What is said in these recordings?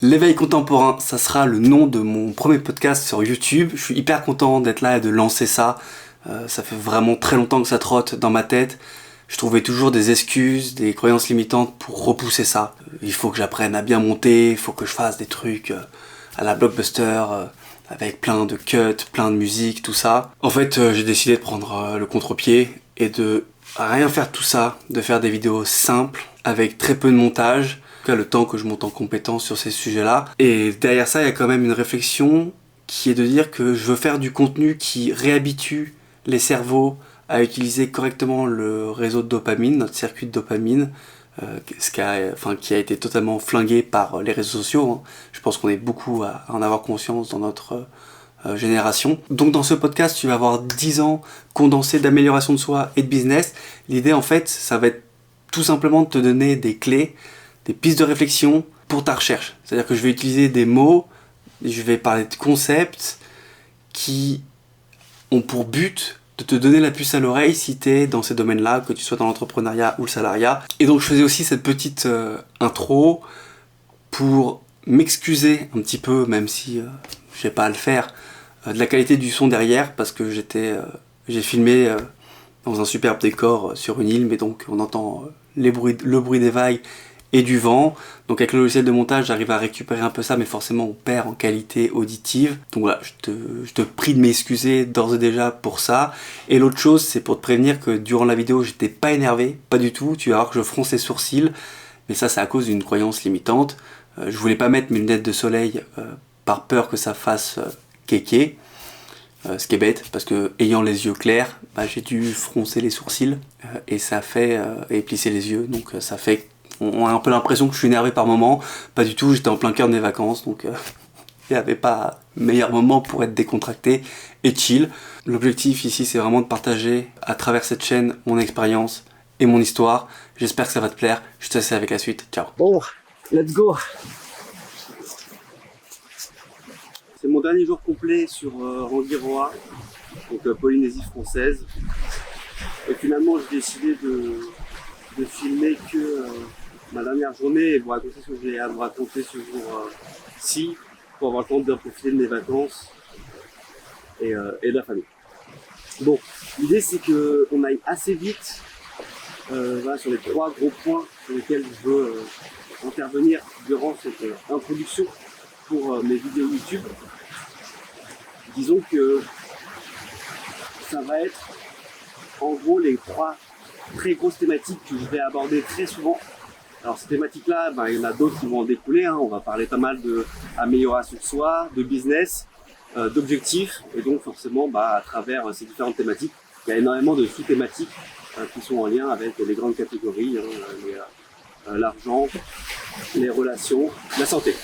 L'éveil contemporain, ça sera le nom de mon premier podcast sur YouTube. Je suis hyper content d'être là et de lancer ça. Ça fait vraiment très longtemps que ça trotte dans ma tête. Je trouvais toujours des excuses, des croyances limitantes pour repousser ça. Il faut que j'apprenne à bien monter, il faut que je fasse des trucs à la blockbuster, avec plein de cuts, plein de musique, tout ça. En fait, j'ai décidé de prendre le contre-pied et de rien faire de tout ça, de faire des vidéos simples, avec très peu de montage, le temps que je monte en compétence sur ces sujets-là. Et derrière ça, il y a quand même une réflexion qui est de dire que je veux faire du contenu qui réhabitue les cerveaux à utiliser correctement le réseau de dopamine, notre circuit de dopamine, qui a été totalement flingué par les réseaux sociaux. Je pense qu'on est beaucoup à en avoir conscience dans notre génération. Donc dans ce podcast, tu vas avoir 10 ans condensés d'amélioration de soi et de business. L'idée en fait, ça va être tout simplement de te donner des clés, des pistes de réflexion pour ta recherche. C'est-à-dire que je vais utiliser des mots, je vais parler de concepts qui ont pour but de te donner la puce à l'oreille si tu es dans ces domaines-là, que tu sois dans l'entrepreneuriat ou le salariat. Et donc je faisais aussi cette petite intro pour m'excuser un petit peu, même si j'ai pas à le faire, de la qualité du son derrière, parce que j'ai filmé dans un superbe décor sur une île, mais donc on entend le bruit des vagues et du vent. Donc avec le logiciel de montage, j'arrive à récupérer un peu ça, mais forcément on perd en qualité auditive. Donc voilà, je te prie de m'excuser d'ores et déjà pour ça. Et l'autre chose, c'est pour te prévenir que durant la vidéo, j'étais pas énervé, pas du tout. Tu vas voir que je fronce les sourcils, mais ça c'est à cause d'une croyance limitante. Je voulais pas mettre mes lunettes de soleil par peur que ça fasse kéké. Ce qui est bête, parce que ayant les yeux clairs, j'ai dû froncer les sourcils et ça fait et plisser les yeux, donc ça fait on a un peu l'impression que je suis énervé par moment. Pas du tout, j'étais en plein cœur de mes vacances, donc il n'y avait pas meilleur moment pour être décontracté et chill. L'objectif ici, c'est vraiment de partager à travers cette chaîne mon expérience et mon histoire. J'espère que ça va te plaire. Je te laisse avec la suite. Ciao. Bon, let's go. C'est mon dernier jour complet sur Rangiroa, donc Polynésie française. Et finalement, j'ai décidé de filmer que ma dernière journée et vous raconter ce que j'ai à vous raconter ce jour-ci pour avoir le temps de bien profiter de mes vacances et de la famille. Bon, l'idée c'est qu'on aille assez vite sur les 3 gros points sur lesquels je veux intervenir durant cette introduction pour mes vidéos YouTube. Disons que ça va être en gros les 3 très grosses thématiques que je vais aborder très souvent. Alors ces thématiques-là, il y en a d'autres qui vont en découler. On va parler pas mal d'amélioration de soi, de business, d'objectifs. Et donc forcément, à travers ces différentes thématiques, il y a énormément de sous-thématiques qui sont en lien avec les grandes catégories, l'argent, les relations, la santé.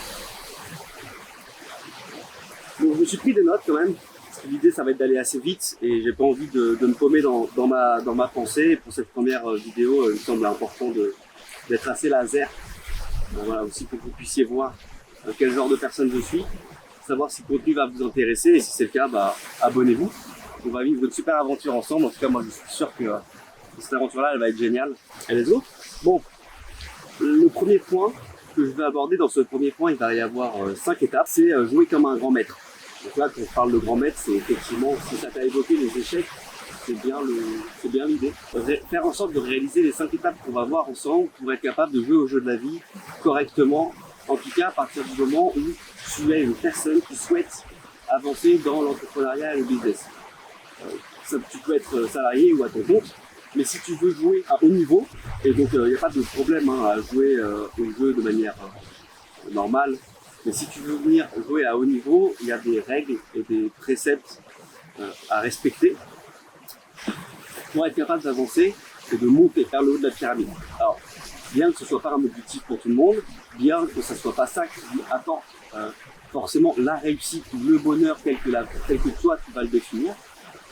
Donc je me suis pris des notes quand même. L'idée, ça va être d'aller assez vite et j'ai pas envie de me paumer dans ma pensée. Et pour cette première vidéo, il me semble important d'être assez laser. Voilà, aussi pour que vous puissiez voir quel genre de personne je suis, savoir si le contenu va vous intéresser et si c'est le cas, abonnez-vous. On va vivre une super aventure ensemble. En tout cas, moi, je suis sûr que cette aventure-là, elle va être géniale. Et les autres? Bon, le premier point que je vais aborder dans ce premier point, il va y avoir 5 étapes. C'est jouer comme un grand maître. Donc là, quand on parle de grand maître, c'est effectivement, si ça t'a évoqué les échecs, c'est bien l'idée. Faire en sorte de réaliser les 5 étapes qu'on va voir ensemble pour être capable de jouer au jeu de la vie correctement. En tout cas, à partir du moment où tu es une personne qui souhaite avancer dans l'entrepreneuriat et le business. Tu peux être salarié ou à ton compte, mais si tu veux jouer à haut niveau, et donc il n'y a pas de problème à jouer au jeu de manière normale, mais si tu veux venir jouer à haut niveau, il y a des règles et des préceptes à respecter pour être capable d'avancer et de monter vers le haut de la pyramide. Alors, bien que ce ne soit pas un objectif pour tout le monde, bien que ce ne soit pas ça qui apporte forcément la réussite ou le bonheur tel que toi tu vas le définir,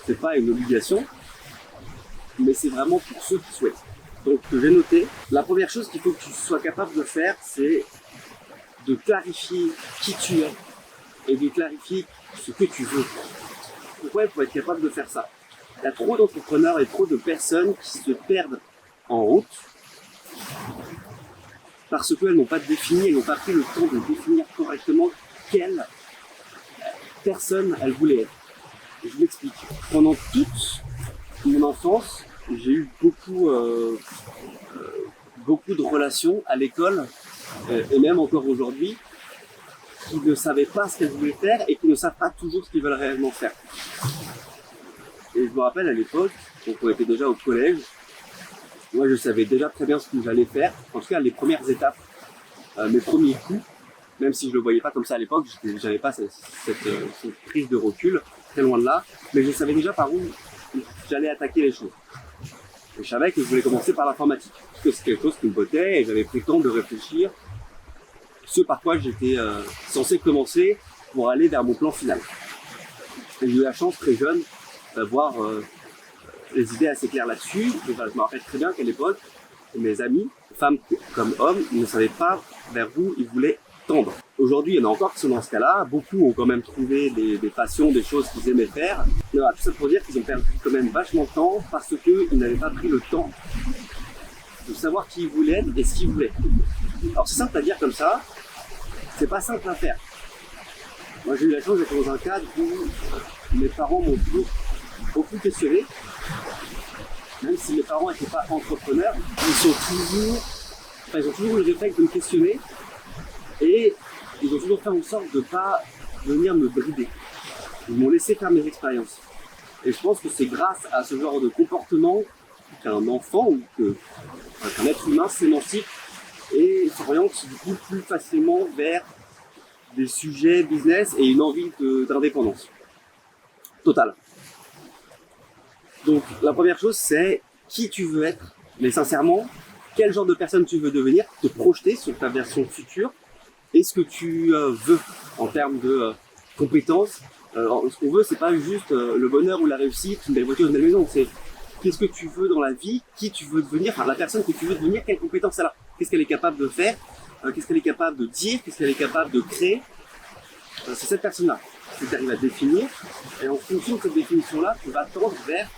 c'est pas une obligation, mais c'est vraiment pour ceux qui souhaitent. Donc, j'ai noté, la première chose qu'il faut que tu sois capable de faire, c'est de clarifier qui tu es et de clarifier ce que tu veux. Pourquoi il faut être capable de faire ça? Il y a trop d'entrepreneurs et trop de personnes qui se perdent en route parce qu'elles n'ont pas défini, elles n'ont pas pris le temps de définir correctement quelle personne elles voulaient être. Je m'explique. Pendant toute mon enfance, j'ai eu beaucoup de relations à l'école, et même encore aujourd'hui, qui ne savaient pas ce qu'elles voulaient faire et qui ne savent pas toujours ce qu'ils veulent réellement faire. Et je me rappelle à l'époque, donc on était déjà au collège, moi je savais déjà très bien ce que j'allais faire, en tout cas les premières étapes, mes premiers coups, même si je le voyais pas comme ça à l'époque, j'avais pas cette prise de recul, très loin de là, mais je savais déjà par où j'allais attaquer les choses. Et je savais que je voulais commencer par l'informatique, parce que c'est quelque chose qui me bottait et j'avais pris le temps de réfléchir ce par quoi j'étais censé commencer pour aller vers mon plan final. Et j'ai eu la chance très jeune d'avoir les idées assez claires là-dessus. Et je me rappelle très bien qu'à l'époque, mes amis, femmes comme hommes, ne savaient pas vers où ils voulaient tendre. Aujourd'hui, il y en a encore qui sont dans ce cas-là. Beaucoup ont quand même trouvé des passions, des choses qu'ils aimaient faire. Mais voilà, tout ça pour dire qu'ils ont perdu quand même vachement de temps parce qu'ils n'avaient pas pris le temps de savoir qui ils voulaient être et ce qu'ils voulaient. Alors c'est simple à dire comme ça, c'est pas simple à faire. Moi j'ai eu la chance d'être dans un cadre où mes parents m'ont toujours beaucoup questionné. Même si mes parents n'étaient pas entrepreneurs, ils ont toujours eu le réflexe de me questionner et ils ont toujours fait en sorte de ne pas venir me brider. Ils m'ont laissé faire mes expériences. Et je pense que c'est grâce à ce genre de comportement qu'un enfant ou qu'un être humain s'émancipe et s'oriente du coup plus facilement vers des sujets business et une envie d'indépendance totale. Donc la première chose c'est qui tu veux être, mais sincèrement, quel genre de personne tu veux devenir, te projeter sur ta version future et ce que tu veux en termes de compétences. Ce qu'on veut c'est pas juste le bonheur ou la réussite, une belle voiture, une belle maison, c'est qu'est-ce que tu veux dans la vie, qui tu veux devenir, enfin la personne que tu veux devenir, quelles compétences elle a, qu'est-ce qu'elle est capable de faire, qu'est-ce qu'elle est capable de dire, qu'est-ce qu'elle est capable de créer. C'est cette personne-là que tu arrives à définir et en fonction de cette définition-là, tu vas tendre vers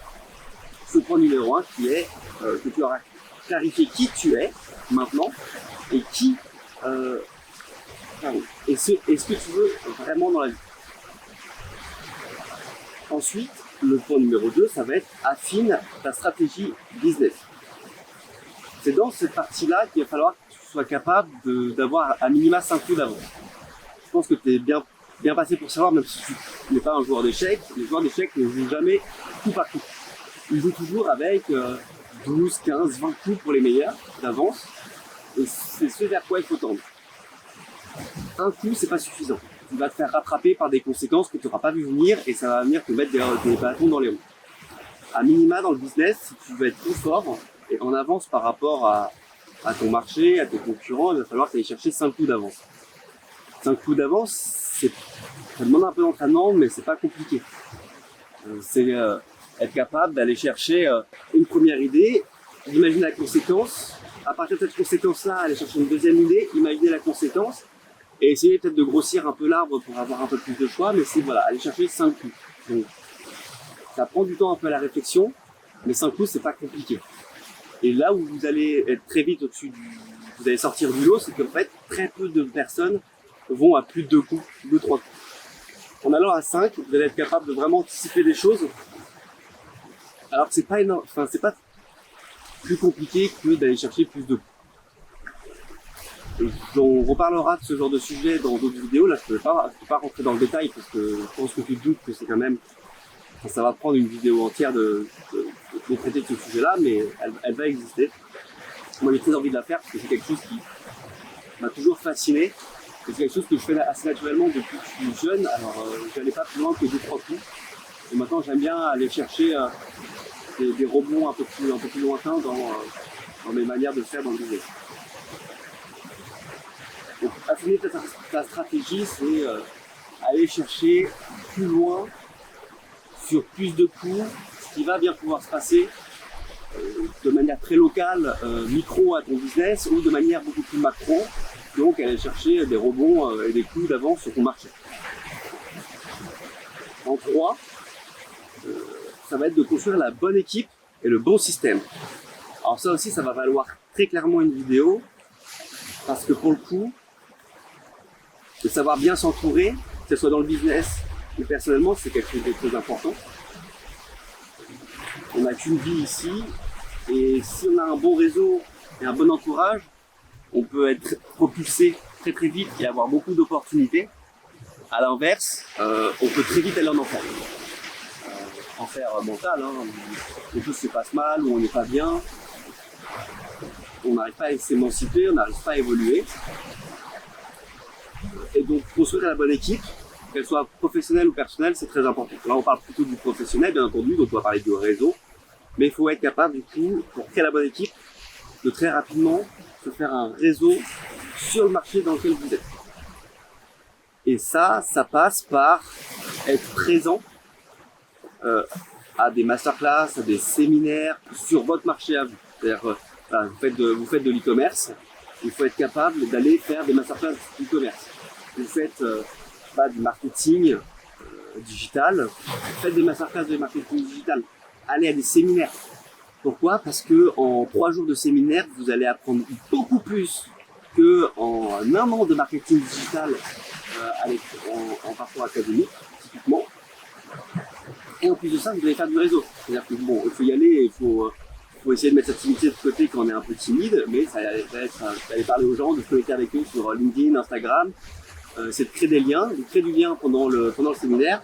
ce point numéro 1 qui est que tu auras clarifié qui tu es maintenant et et ce que tu veux vraiment dans la vie. Ensuite, le point numéro 2, ça va être affine ta stratégie business. C'est dans cette partie-là qu'il va falloir que tu sois capable d'avoir à minima 5 coups d'avance. Je pense que tu es bien passé pour savoir, même si tu n'es pas un joueur d'échecs, les joueurs d'échecs ne jouent jamais coup par coup. Ils jouent toujours avec 12, 15, 20 coups pour les meilleurs d'avance. Et c'est ce vers quoi il faut tendre. Un coup, c'est pas suffisant. Tu vas te faire rattraper par des conséquences que tu n'auras pas vu venir et ça va venir te mettre des bâtons dans les roues. À minima, dans le business, si tu veux être plus fort et en avance par rapport à ton marché, à tes concurrents, il va falloir que tu ailles chercher 5 coups d'avance. 5 coups d'avance, ça demande un peu d'entraînement, mais c'est pas compliqué. C'est être capable d'aller chercher une première idée, d'imaginer la conséquence, à partir de cette conséquence-là, aller chercher une deuxième idée, imaginer la conséquence, et essayer peut-être de grossir un peu l'arbre pour avoir un peu plus de choix, mais c'est voilà, aller chercher 5 coups. Donc, ça prend du temps un peu à la réflexion, mais 5 coups, c'est pas compliqué. Et là où vous allez être très vite vous allez sortir du lot, c'est qu'en fait, très peu de personnes vont à plus de 2 coups, 2-3 coups. En allant à 5, vous allez être capable de vraiment anticiper des choses, alors que c'est pas énorme, enfin, c'est pas plus compliqué que d'aller chercher plus de coups. On reparlera de ce genre de sujet dans d'autres vidéos. Là, je ne peux pas rentrer dans le détail parce que je pense que tu te doutes que c'est quand même, ça va prendre une vidéo entière de traiter de ce sujet-là, mais elle va exister. Moi, j'ai très envie de la faire parce que c'est quelque chose qui m'a toujours fasciné. C'est quelque chose que je fais assez naturellement depuis que je suis jeune. Alors, je n'allais pas plus loin que 2-3 coups. Et maintenant, j'aime bien aller chercher des rebonds un peu plus lointains dans mes manières de faire dans le business. Donc, affiner ta stratégie, c'est aller chercher plus loin, sur plus de coups, ce qui va bien pouvoir se passer de manière très locale, micro à ton business, ou de manière beaucoup plus macro, donc aller chercher des rebonds et des coups d'avance sur ton marché. En 3, ça va être de construire la bonne équipe et le bon système. Alors ça aussi, ça va valoir très clairement une vidéo. Parce que pour le coup, de savoir bien s'entourer, que ce soit dans le business ou personnellement, c'est quelque chose de très important. On n'a qu'une vie ici, et si on a un bon réseau et un bon entourage, on peut être propulsé très très vite et avoir beaucoup d'opportunités. À l'inverse, on peut très vite aller en enfer. Enfer mental, hein, les choses se passent mal, où on n'est pas bien, on n'arrive pas à s'émanciper, on n'arrive pas à évoluer. Et donc construire la bonne équipe, qu'elle soit professionnelle ou personnelle, c'est très important. Là on parle plutôt du professionnel, bien entendu, donc on va parler du réseau. Mais il faut être capable, du coup, pour créer la bonne équipe, de très rapidement se faire un réseau sur le marché dans lequel vous êtes. Et ça passe par être présent à des masterclass, à des séminaires sur votre marché à vous. C'est-à-dire, vous faites de l'e-commerce, il faut être capable d'aller faire des masterclass d'e-commerce. Vous faites du marketing digital, faites des masterclass de marketing digital. Allez à des séminaires. Pourquoi ? Parce que en 3 jours de séminaire, vous allez apprendre beaucoup plus qu'en un an de marketing digital en parcours académique, typiquement. Et en plus de ça, vous allez faire du réseau. C'est-à-dire que il faut y aller, il faut essayer de mettre sa timidité de côté quand on est un peu timide, mais ça va être d'aller parler aux gens, de se connecter avec eux sur LinkedIn, Instagram. C'est de créer des liens, de créer du lien pendant le séminaire.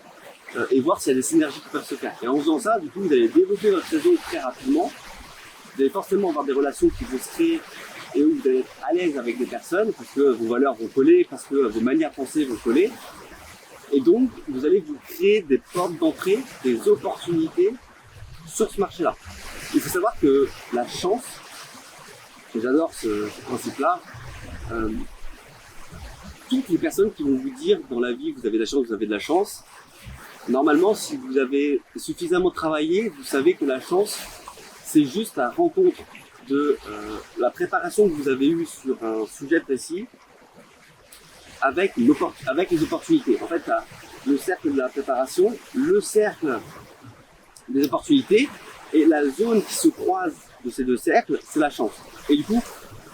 Et voir s'il y a des synergies qui peuvent se faire. Et en faisant ça, du coup, vous allez développer votre réseau très rapidement. Vous allez forcément avoir des relations qui vont se créer et où vous allez être à l'aise avec des personnes parce que vos valeurs vont coller, parce que vos manières de penser vont coller. Et donc, vous allez vous créer des portes d'entrée, des opportunités sur ce marché-là. Il faut savoir que la chance, et j'adore ce principe-là, toutes les personnes qui vont vous dire dans la vie vous avez de la chance, vous avez de la chance, normalement, si vous avez suffisamment travaillé, vous savez que la chance, c'est juste la rencontre de la préparation que vous avez eue sur un sujet précis avec les opportunités. En fait, le cercle de la préparation, le cercle des opportunités et la zone qui se croise de ces deux cercles, c'est la chance. Et du coup,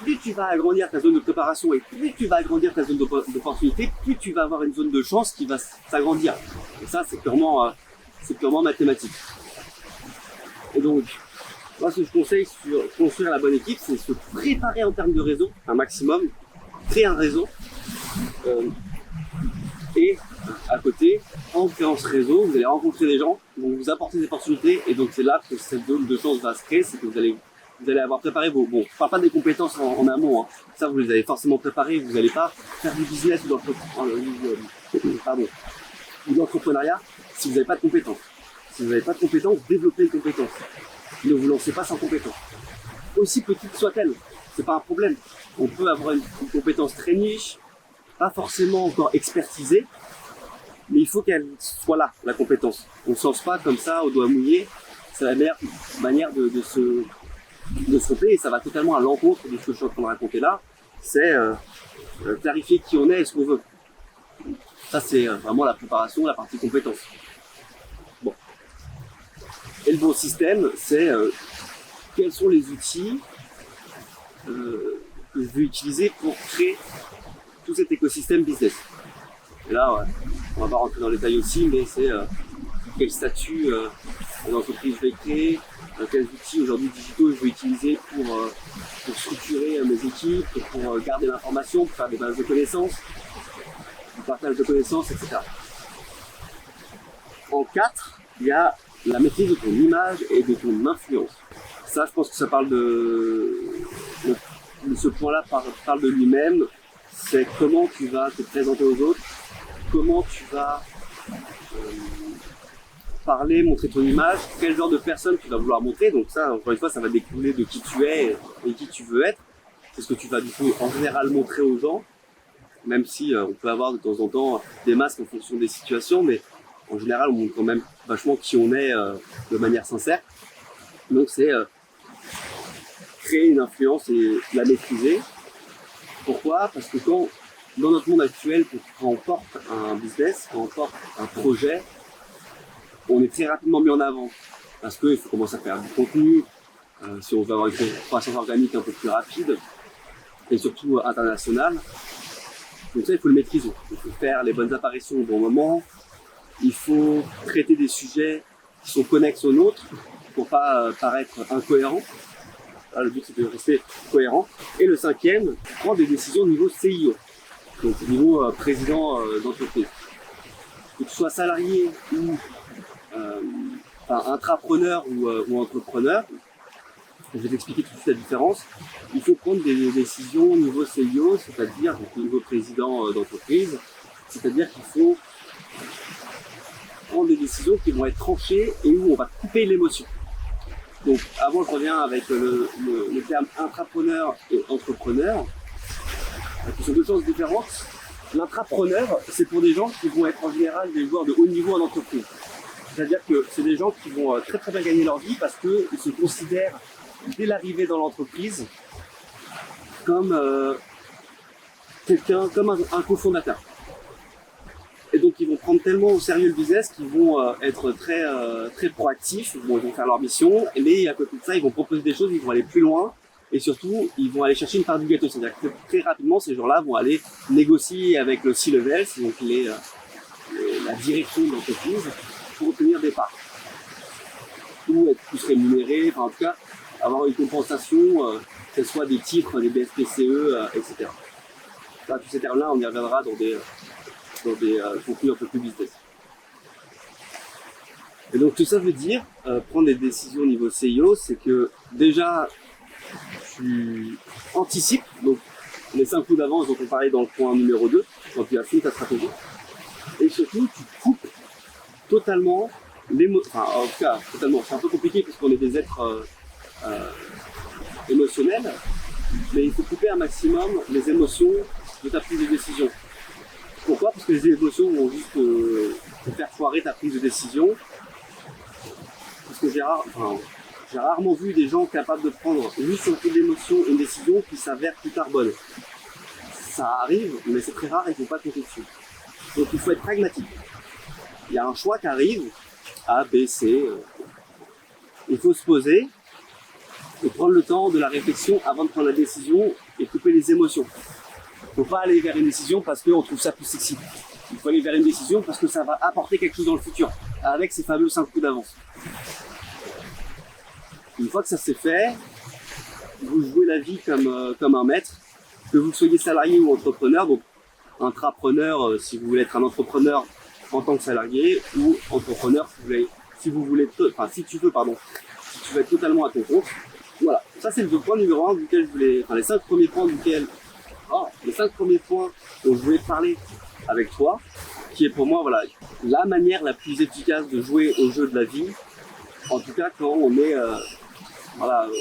plus tu vas agrandir ta zone de préparation et plus tu vas agrandir ta zone d'opportunité, plus tu vas avoir une zone de chance qui va s'agrandir. Et ça, c'est purement mathématique. Et donc, moi, ce que je conseille sur construire la bonne équipe, c'est se préparer en termes de réseau, un maximum, créer un réseau. Et à côté, en créant ce réseau, vous allez rencontrer des gens qui vont vous apporter des opportunités. Et donc, c'est là que cette zone de chance va se créer, c'est que vous allez avoir préparé vos... Bon, je parle pas des compétences en amont, hein. Ça vous les avez forcément préparées, vous n'allez pas faire du business ou de l'entrepreneuriat si vous n'avez pas de compétences. Si vous n'avez pas de compétences, développez les compétences. Ne vous lancez pas sans compétences. Aussi petite soit-elle, c'est pas un problème. On peut avoir une compétence très niche, pas forcément encore expertisée, mais il faut qu'elle soit là, la compétence. On ne se lance pas comme ça, au doigt mouillé. C'est la meilleure manière de se tromper, et ça va totalement à l'encontre de ce que je suis en train de raconter là. C'est clarifier qui on est et ce qu'on veut. Ça, c'est vraiment la préparation, la partie compétence. Bon. Et le bon système, c'est quels sont les outils que je vais utiliser pour créer tout cet écosystème business. Et là, on va pas rentrer dans les détails aussi, mais c'est quel statut d'entreprise je vais créer, quels outils aujourd'hui digitaux je vais utiliser pour structurer mes équipes, pour garder l'information, pour faire des bases de connaissances, du partage de connaissances, etc. En 4, il y a la maîtrise de ton image et de ton influence. Ça, je pense que ça parle ce point-là parle de lui-même. C'est comment tu vas te présenter aux autres, comment tu vas parler, montrer ton image, quel genre de personne tu vas vouloir montrer. Donc ça, encore une fois, ça va découler de qui tu es et qui tu veux être. C'est ce que tu vas du coup en général montrer aux gens, même si on peut avoir de temps en temps des masques en fonction des situations, mais en général, on montre quand même vachement qui on est de manière sincère. Donc c'est créer une influence et la maîtriser. Pourquoi ? Parce que quand, dans notre monde actuel, quand on porte un business, quand on porte un projet, on est très rapidement mis en avant. Parce qu'il faut commencer à faire du contenu. Si on veut avoir une croissance organique un peu plus rapide, et surtout international. Donc ça, il faut le maîtriser. Il faut faire les bonnes apparitions au bon moment. Il faut traiter des sujets qui sont connexes aux nôtres pour pas paraître incohérent. Là, le but, c'est de rester cohérent. Et le cinquième, prendre des décisions au niveau CIO, donc au niveau président d'entreprise. Que tu sois salarié ou intrapreneur ou entrepreneur, je vais t'expliquer tout de suite la différence. Il faut prendre des décisions au niveau CIO, c'est-à-dire au niveau président d'entreprise, c'est-à-dire qu'il faut prendre des décisions qui vont être tranchées et où on va couper l'émotion. Donc avant, je reviens avec le terme intrapreneur et entrepreneur, qui sont deux choses différentes. L'intrapreneur, c'est pour des gens qui vont être en général des joueurs de haut niveau en entreprise. C'est-à-dire que c'est des gens qui vont très très bien gagner leur vie parce qu'ils se considèrent dès l'arrivée dans l'entreprise comme comme un cofondateur. Et donc ils vont prendre tellement au sérieux le business qu'ils vont être très proactifs. Bon, ils vont faire leur mission, mais à côté de ça, ils vont proposer des choses, ils vont aller plus loin. Et surtout, ils vont aller chercher une part du gâteau. C'est-à-dire que très rapidement, ces gens-là vont aller négocier avec le C-level, donc la direction de l'entreprise, pour obtenir des parts. Ou être plus rémunéré, enfin en tout cas, avoir une compensation, que ce soit des titres, des BSPCE, etc. Là, tous ces termes-là, on y reviendra dans des contenus un peu plus business. Et donc tout ça veut dire, prendre des décisions au niveau CIO, c'est que déjà, tu anticipes, donc les 5 coups d'avance dont on parlait dans le point numéro 2, quand tu as fini ta stratégie, et surtout tu coupes totalement enfin en tout cas totalement, c'est un peu compliqué parce qu'on est des êtres émotionnels, mais il faut couper un maximum les émotions de ta prise de décision. Pourquoi? Parce que les émotions vont juste te faire foirer ta prise de décision. Parce que j'ai rarement vu des gens capables de prendre juste sur le coup d'émotion une décision qui s'avère plus tard bonne. Ça arrive, mais c'est très rare et il ne faut pas compter dessus. Donc il faut être pragmatique. Il y a un choix qui arrive, A, B, C. Il faut se poser et prendre le temps de la réflexion avant de prendre la décision et couper les émotions. Il ne faut pas aller vers une décision parce qu'on trouve ça plus sexy. Il faut aller vers une décision parce que ça va apporter quelque chose dans le futur, avec ces fameux 5 coups d'avance. Une fois que ça s'est fait, vous jouez la vie comme un maître, que vous soyez salarié ou entrepreneur. Donc intrapreneur si vous voulez être un entrepreneur en tant que salarié, ou entrepreneur si tu veux être totalement à ton compte. Voilà, ça c'est le point numéro 1 duquel je voulais, les 5 premiers points dont je voulais parler avec toi, qui est pour moi la manière la plus efficace de jouer au jeu de la vie, en tout cas quand on est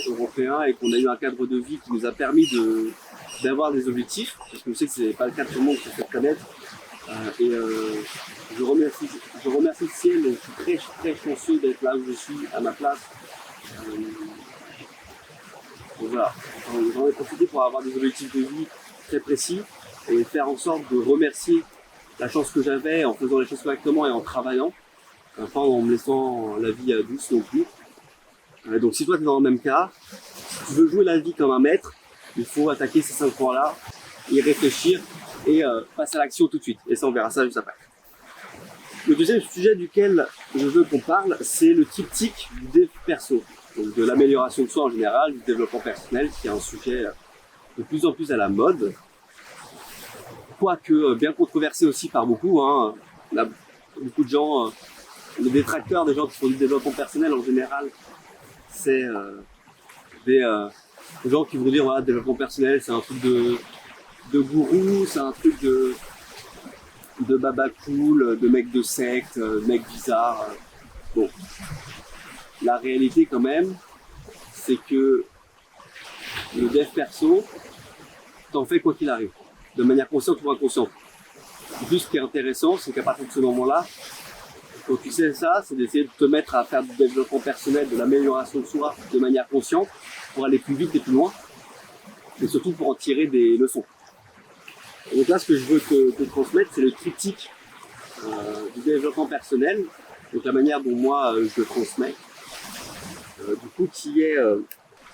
européen et qu'on a eu un cadre de vie qui nous a permis d'avoir des objectifs, parce que je sais que c'est pas le cas de tout le monde qui se fait connaître, et je remercie le ciel, je suis très chanceux d'être là où je suis, à ma place. Donc voilà, j'en ai profité pour avoir des objectifs de vie très précis et faire en sorte de remercier la chance que j'avais en faisant les choses correctement et en travaillant, pas en me laissant la vie douce non plus. Donc si toi tu es dans le même cas, si tu veux jouer la vie comme un maître, il faut attaquer ces 5 points-là, y réfléchir et passer à l'action tout de suite. Et ça, on verra ça juste après. Le deuxième sujet duquel je veux qu'on parle, c'est le triptyque du dev perso. Donc de l'amélioration de soi en général, du développement personnel, qui est un sujet de plus en plus à la mode. Quoique bien controversé aussi par beaucoup. On a beaucoup de gens, les détracteurs des gens qui font du développement personnel en général, c'est des gens qui vont dire voilà, développement personnel, c'est un truc de gourou, c'est un truc de baba cool, de mec de secte, mec bizarre. Bon, la réalité quand même, c'est que le dev perso, t'en fais quoi qu'il arrive, de manière consciente ou inconsciente. En plus, ce qui est intéressant, c'est qu'à partir de ce moment-là, quand tu sais ça, c'est d'essayer de te mettre à faire du développement personnel, de l'amélioration de soi de manière consciente pour aller plus vite et plus loin, et surtout pour en tirer des leçons. Et donc là, ce que je veux te transmettre, c'est le triptyque du développement personnel, donc la manière dont moi je le transmets, du coup qui est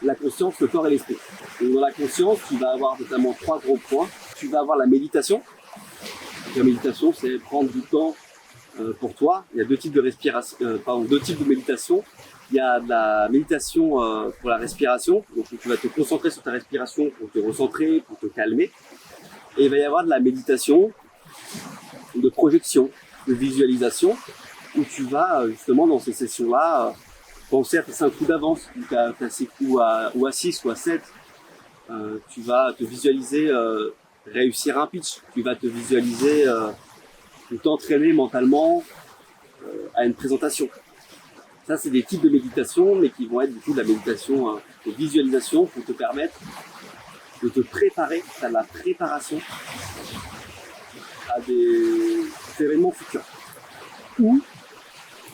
la conscience, le corps et l'esprit. Donc dans la conscience, tu vas avoir notamment 3 gros points. Tu vas avoir la méditation. Donc, la méditation, c'est prendre du temps pour toi. Il y a 2 types de respiration, 2 types de méditation. Il y a de la méditation pour la respiration. Donc tu vas te concentrer sur ta respiration pour te recentrer, pour te calmer. Et il va y avoir de la méditation de projection, de visualisation, où tu vas justement dans ces sessions-là penser à tes 5 coups d'avance, donc à ces coups ou à 6 ou à 7. Tu vas te visualiser réussir un pitch, tu vas te visualiser t'entraîner mentalement à une présentation. Ça, c'est des types de méditation, mais qui vont être du coup de la méditation de visualisation pour te permettre de te préparer, à la préparation à des événements futurs. Ou,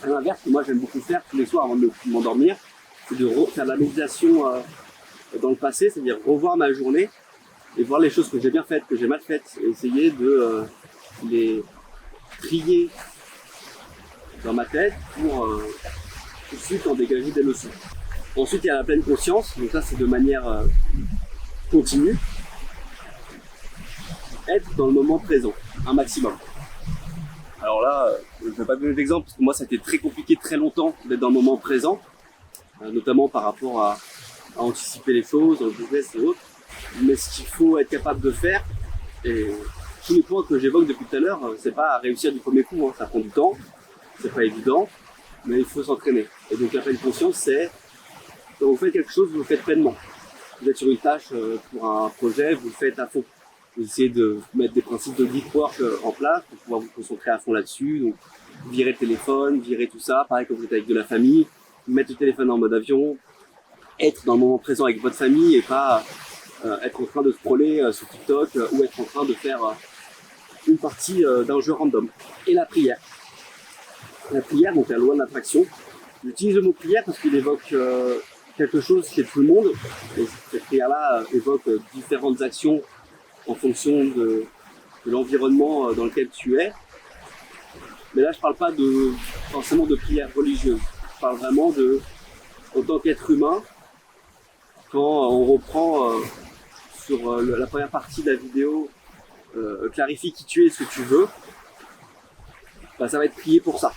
à l'inverse, que moi j'aime beaucoup faire tous les soirs avant de m'endormir, c'est de faire de la méditation dans le passé, c'est-à-dire revoir ma journée et voir les choses que j'ai bien faites, que j'ai mal faites, et essayer de les trier dans ma tête pour tout de suite en dégager des leçons. Ensuite, il y a la pleine conscience, donc ça c'est de manière continue. Être dans le moment présent, un maximum. Alors là, je ne vais pas donner d'exemple, parce que moi ça a été très compliqué très longtemps d'être dans le moment présent, notamment par rapport à anticiper les choses, dans le business et autres. Mais ce qu'il faut être capable de faire, et tous les points que j'évoque depuis tout à l'heure, c'est pas réussir du premier coup, hein. Ça prend du temps, c'est pas évident, mais il faut s'entraîner. Et donc la pleine conscience, c'est quand vous faites quelque chose, vous le faites pleinement. Vous êtes sur une tâche pour un projet, vous le faites à fond. Vous essayez de mettre des principes de deep work en place pour pouvoir vous concentrer à fond là-dessus. Donc virer le téléphone, virer tout ça, pareil quand vous êtes avec de la famille, mettre le téléphone en mode avion, être dans le moment présent avec votre famille et pas être en train de scroller sur TikTok ou être en train de faire une partie d'un jeu random. Et la prière. La prière, donc la loi de l'attraction. J'utilise le mot prière parce qu'il évoque quelque chose chez tout le monde. Et cette prière-là évoque différentes actions en fonction de l'environnement dans lequel tu es. Mais là, je parle pas forcément de prière religieuse. Je parle vraiment en tant qu'être humain, quand on reprend sur la première partie de la vidéo, clarifie qui tu es et ce que tu veux, bah, ça va être prier pour ça.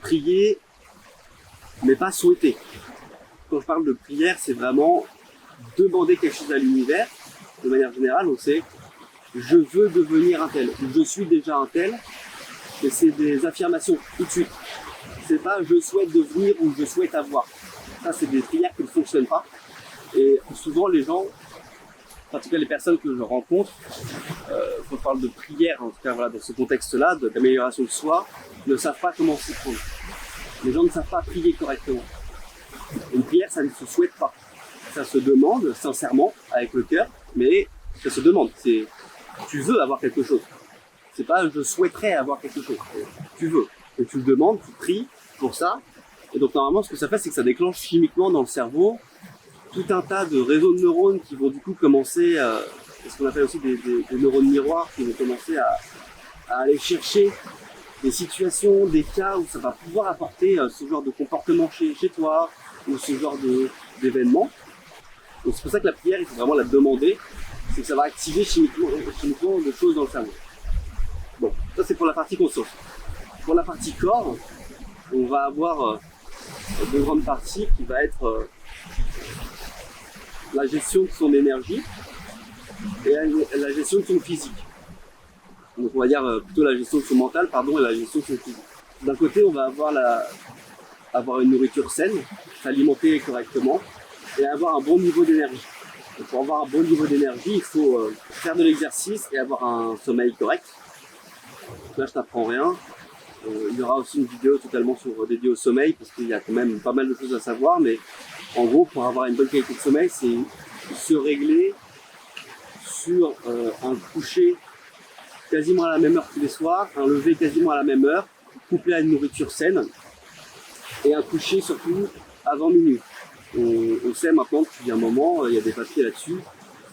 Prier, mais pas souhaiter. Quand je parle de prière, c'est vraiment demander quelque chose à l'univers, de manière générale. Donc c'est je veux devenir un tel, je suis déjà un tel, et c'est des affirmations tout de suite. C'est pas je souhaite devenir ou je souhaite avoir. Ça, c'est des prières qui ne fonctionnent pas. Et souvent, les gens, en tout cas les personnes que je rencontre, quand on parle de prière, en tout cas voilà, dans ce contexte-là, d'amélioration de soi, ne savent pas comment s'y prendre. Les gens ne savent pas prier correctement. Une prière, ça ne se souhaite pas. Ça se demande sincèrement, avec le cœur, mais ça se demande. C'est tu veux avoir quelque chose. C'est pas je souhaiterais avoir quelque chose. Tu veux. Et tu le demandes, tu pries pour ça. Et donc normalement, ce que ça fait, c'est que ça déclenche chimiquement dans le cerveau tout un tas de réseaux de neurones qui vont du coup commencer, ce qu'on appelle aussi des neurones miroirs, qui vont commencer à aller chercher des situations, des cas où ça va pouvoir apporter ce genre de comportement chez toi, ou ce genre d'événement. Donc c'est pour ça que la prière, il faut vraiment la demander, c'est que ça va activer chimiquement des choses dans le cerveau. Bon, ça c'est pour la partie conscience. Pour la partie corps, on va avoir deux grandes parties qui va être la gestion de son énergie et la gestion de son physique. Donc on va dire plutôt la gestion de son mental, et la gestion de son physique. D'un côté, on va avoir une nourriture saine, s'alimenter correctement et avoir un bon niveau d'énergie. Donc pour avoir un bon niveau d'énergie, il faut faire de l'exercice et avoir un sommeil correct. Donc là, je t'apprends rien. Il y aura aussi une vidéo totalement dédiée au sommeil parce qu'il y a quand même pas mal de choses à savoir, mais en gros, pour avoir une bonne qualité de sommeil, c'est se régler sur un coucher quasiment à la même heure tous les soirs, un lever quasiment à la même heure, couplé à une nourriture saine, et un coucher surtout avant minuit. On sait maintenant depuis un moment, il y a des papiers là-dessus,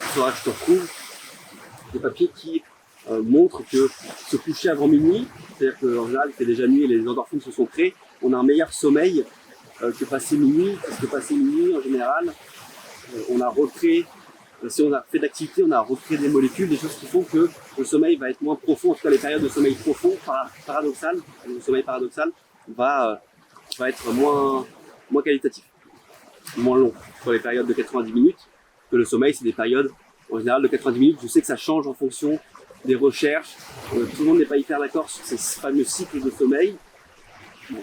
il faudra que je te retrouve, des papiers qui montrent que se coucher avant minuit, c'est-à-dire qu'en général il fait déjà nuit et les endorphines se sont créées, on a un meilleur sommeil que passer minuit, parce que passer minuit, en général, on a recréé, si on a fait d'activité, on a recréé des molécules, des choses qui font que le sommeil va être moins profond, en tout cas les périodes de sommeil profond, paradoxal, le sommeil paradoxal va être moins qualitatif, moins long, sur les périodes de 90 minutes, que le sommeil, c'est des périodes, en général, de 90 minutes. Je sais que ça change en fonction des recherches, tout le monde n'est pas hyper d'accord sur ces fameux cycles de sommeil. Bon.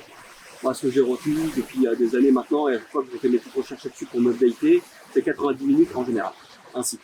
Moi, ce que j'ai retenu depuis des années maintenant, et à chaque fois que j'ai fait mes petites recherches là-dessus pour m'updater, c'est 90 minutes en général, un cycle.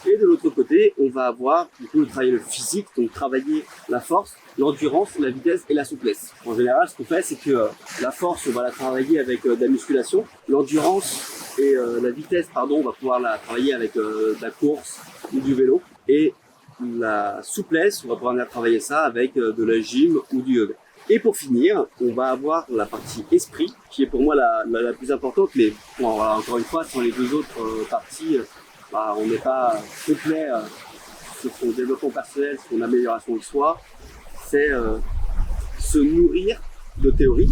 Et de l'autre côté, on va avoir du coup travailler le physique, donc travailler la force, l'endurance, la vitesse et la souplesse. En général, ce qu'on fait, c'est que la force, on va la travailler avec de la musculation. L'endurance et la vitesse, on va pouvoir la travailler avec de la course ou du vélo. Et la souplesse, on va pouvoir travailler ça avec de la gym ou du yoga. Et pour finir, on va avoir la partie esprit, qui est pour moi la plus importante. Mais bon, encore une fois, sur les deux autres parties, on n'est pas complet sur son développement personnel, sur son amélioration de soi. C'est se nourrir de théorie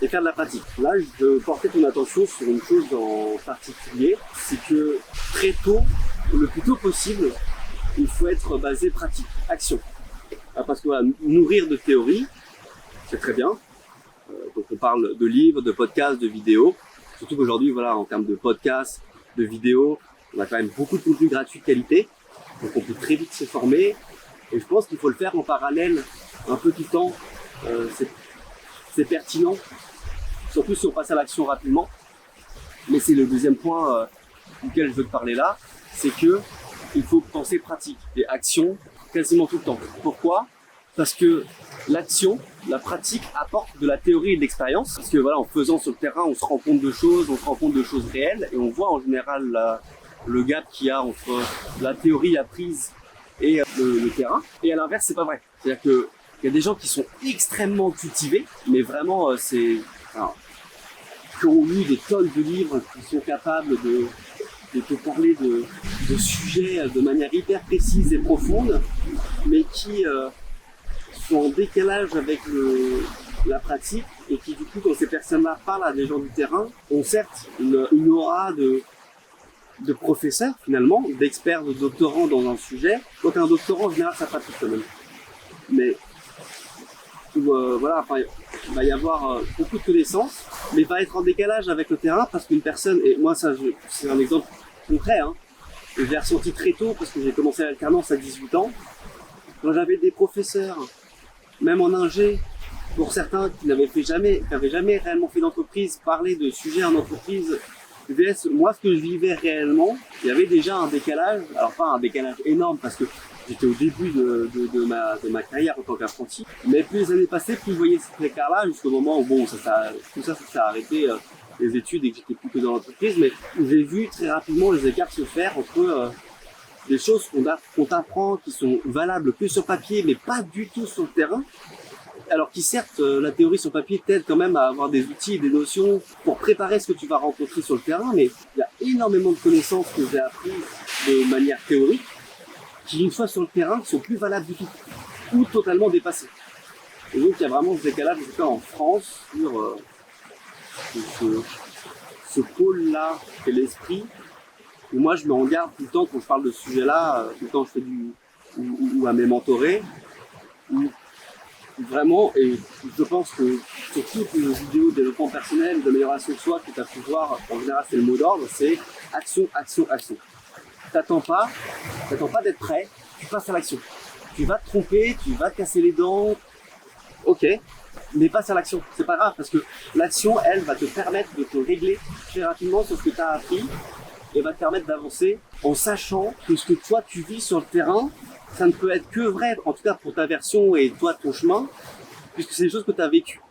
et faire de la pratique. Là, je portais ton attention sur une chose en particulier, c'est que très tôt, le plus tôt possible, il faut être basé pratique, action. Parce que voilà, nourrir de théorie, c'est très bien. Donc on parle de livres, de podcasts, de vidéos. Surtout qu'aujourd'hui, voilà, en termes de podcasts, de vidéos, on a quand même beaucoup de contenu gratuit de qualité. Donc on peut très vite se former. Et je pense qu'il faut le faire en parallèle un peu tout le temps. C'est pertinent. Surtout si on passe à l'action rapidement. Mais c'est le deuxième point duquel je veux te parler là. C'est que il faut penser pratique et action quasiment tout le temps. Pourquoi ? Parce que l'action, la pratique apporte de la théorie et de l'expérience. Parce que voilà, en faisant sur le terrain, on se rend compte de choses, réelles et on voit en général le gap qu'il y a entre la théorie apprise et le terrain. Et à l'inverse, c'est pas vrai. C'est-à-dire que il y a des gens qui sont extrêmement cultivés, mais vraiment qui ont lu des tonnes de livres, qui sont capables de te parler de sujets de manière hyper précise et profonde, mais qui sont en décalage avec la pratique et qui du coup, quand ces personnes-là parlent à des gens du terrain, ont certes une aura de professeurs finalement, d'experts, de doctorants dans un sujet. Donc un doctorant en général ça pratique quand même. Mais voilà, il va y avoir beaucoup de connaissances, mais il va être en décalage avec le terrain parce qu'une personne, et moi c'est un exemple concret, je l'ai ressenti très tôt parce que j'ai commencé l'alternance à 18 ans. Quand j'avais des professeurs, même en ingé, pour certains qui n'avaient jamais réellement fait d'entreprise, parler de sujets en entreprise, moi ce que je vivais réellement, il y avait déjà un décalage, alors pas un décalage énorme parce que j'étais au début de ma carrière en tant qu'apprenti, mais plus les années passaient, plus je voyais cet écart-là jusqu'au moment où tout ça s'est arrêté, les études et que j'étais plus que dans l'entreprise, mais j'ai vu très rapidement les écarts se faire entre des choses qu'on t'apprend qui sont valables que sur papier, mais pas du tout sur le terrain. Alors qui certes, la théorie sur papier t'aide quand même à avoir des outils et des notions pour préparer ce que tu vas rencontrer sur le terrain, mais il y a énormément de connaissances que j'ai apprises de manière théorique qui, une fois sur le terrain, sont plus valables du tout, ou totalement dépassées. Et donc il y a vraiment ce décalage, en tout cas en France, sur ce pôle-là qu'est l'esprit, où moi je me regarde tout le temps quand je parle de ce sujet-là, tout le temps je fais ou à mes mentorés, où vraiment, et je pense que sur toutes les vidéos de développement personnel, d'amélioration de soi que tu as pu voir, en général c'est le mot d'ordre, c'est action, action, action. T'attends pas d'être prêt, tu passes à l'action. Tu vas te tromper, tu vas te casser les dents, ok, mais passe à l'action, c'est pas grave, parce que l'action, elle, va te permettre de te régler très rapidement sur ce que tu as appris, et va te permettre d'avancer en sachant que ce que toi tu vis sur le terrain, ça ne peut être que vrai, en tout cas pour ta version et toi ton chemin, puisque c'est des choses que tu as vécues.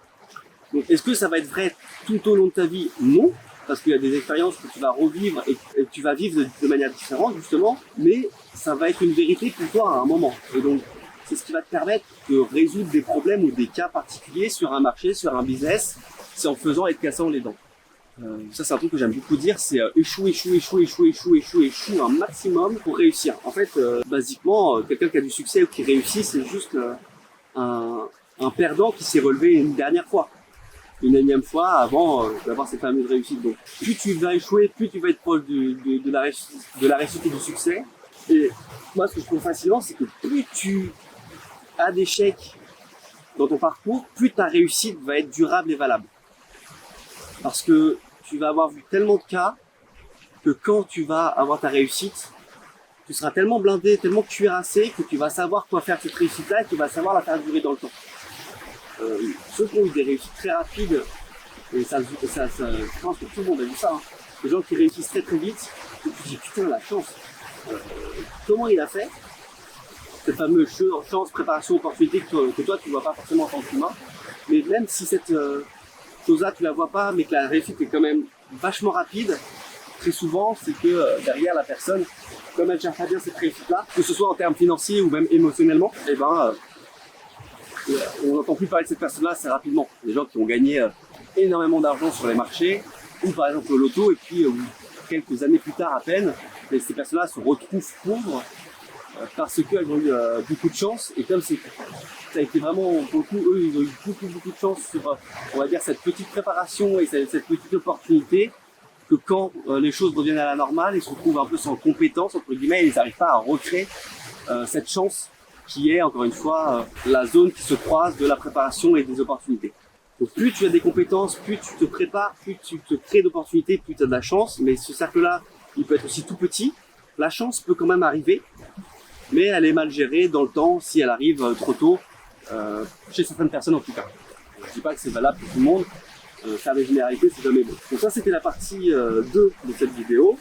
Donc est-ce que ça va être vrai tout au long de ta vie ? Non, parce qu'il y a des expériences que tu vas revivre et que tu vas vivre de manière différente justement, mais ça va être une vérité pour toi à un moment. Et donc c'est ce qui va te permettre de résoudre des problèmes ou des cas particuliers sur un marché, sur un business, c'est en faisant et te cassant les dents. Ça c'est un truc que j'aime beaucoup dire, c'est échoue un maximum pour réussir. En fait, basiquement, quelqu'un qui a du succès ou qui réussit, c'est juste un perdant qui s'est relevé une dernière fois. une énième fois avant d'avoir cette fameuse réussite. Donc plus tu vas échouer, plus tu vas être proche de la réussite et du succès. Et moi, ce que je trouve fascinant, c'est que plus tu as d'échecs dans ton parcours, plus ta réussite va être durable et valable. Parce que tu vas avoir vu tellement de cas que quand tu vas avoir ta réussite, tu seras tellement blindé, tellement cuirassé que tu vas savoir quoi faire de cette réussite-là et tu vas savoir la faire durer dans le temps. Ceux qui ont eu des réussites très rapides, et ça, je pense que tout le monde a vu ça, hein. Les gens qui réussissent très très vite, et tu te dis putain la chance, comment il a fait cette fameuse chance, préparation, opportunité que toi tu vois pas forcément en tant qu'humain, mais même si cette chose-là tu la vois pas, mais que la réussite est quand même vachement rapide, très souvent c'est que derrière la personne, comme elle cherche bien cette réussite-là, que ce soit en termes financiers ou même émotionnellement, et on n'entend plus parler de cette personne-là assez rapidement. Des gens qui ont gagné énormément d'argent sur les marchés, ou par exemple au loto, et puis quelques années plus tard à peine, ces personnes-là se retrouvent pauvres parce qu'elles ont eu beaucoup de chance, et comme ça a été vraiment beaucoup, eux ils ont eu beaucoup de chance sur, on va dire, cette petite préparation et cette petite opportunité, que quand les choses reviennent à la normale, ils se retrouvent un peu sans compétence, entre guillemets, et ils n'arrivent pas à recréer cette chance qui est, encore une fois, la zone qui se croise de la préparation et des opportunités. Donc plus tu as des compétences, plus tu te prépares, plus tu te crées d'opportunités, plus tu as de la chance, mais ce cercle-là, il peut être aussi tout petit. La chance peut quand même arriver, mais elle est mal gérée dans le temps si elle arrive trop tôt, chez certaines personnes en tout cas. Je ne dis pas que c'est valable pour tout le monde, faire des généralités c'est jamais bon. Donc ça c'était la partie 2 de cette vidéo,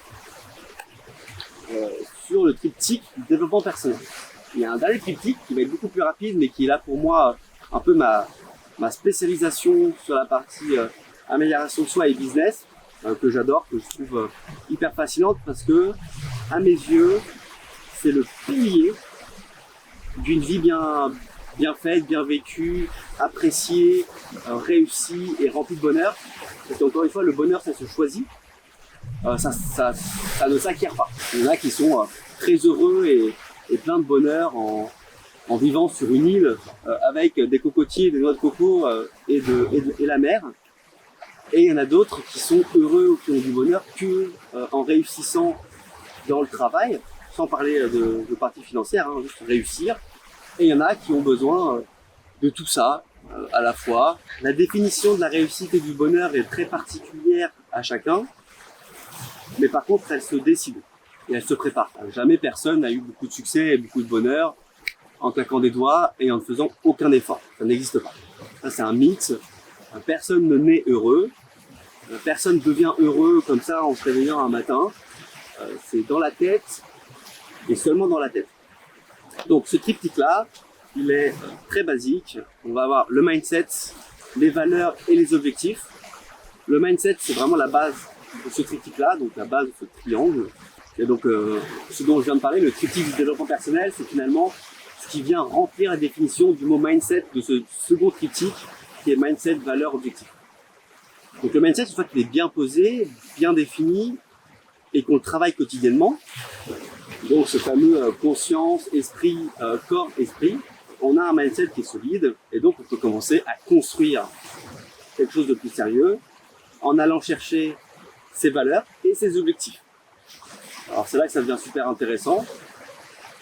sur le triptyque du développement personnel. Il y a un dernier triptyque qui va être beaucoup plus rapide, mais qui est là pour moi un peu ma spécialisation sur la partie amélioration de soi et business, que j'adore, que je trouve hyper fascinante, parce que à mes yeux c'est le pilier d'une vie bien faite, bien vécue, appréciée, réussie et remplie de bonheur. Parce qu'encore une fois, le bonheur ça se choisit, ça ne s'acquiert pas. Il y en a qui sont très heureux et plein de bonheur en vivant sur une île avec des cocotiers, des noix de coco et la mer. Et il y en a d'autres qui sont heureux ou qui ont du bonheur que en réussissant dans le travail, sans parler de partie financière, hein, juste réussir. Et il y en a qui ont besoin de tout ça à la fois. La définition de la réussite et du bonheur est très particulière à chacun, mais par contre elle se décide et elle se prépare. Jamais personne n'a eu beaucoup de succès et beaucoup de bonheur en claquant des doigts et en ne faisant aucun effort. Ça n'existe pas. Ça c'est un mythe. Personne ne naît heureux. Personne devient heureux comme ça en se réveillant un matin. C'est dans la tête et seulement dans la tête. Donc ce triptyque-là, il est très basique. On va avoir le mindset, les valeurs et les objectifs. Le mindset, c'est vraiment la base de ce triptyque-là, donc la base de ce triangle. Et donc ce dont je viens de parler, le triptyque du développement personnel, c'est finalement ce qui vient remplir la définition du mot mindset de ce second triptyque, qui est mindset, valeurs, objectifs. Donc le mindset, une fois qu'il est bien posé, bien défini, et qu'on le travaille quotidiennement, donc ce fameux conscience, esprit, corps, esprit, on a un mindset qui est solide, et donc on peut commencer à construire quelque chose de plus sérieux en allant chercher ses valeurs et ses objectifs. Alors c'est là que ça devient super intéressant.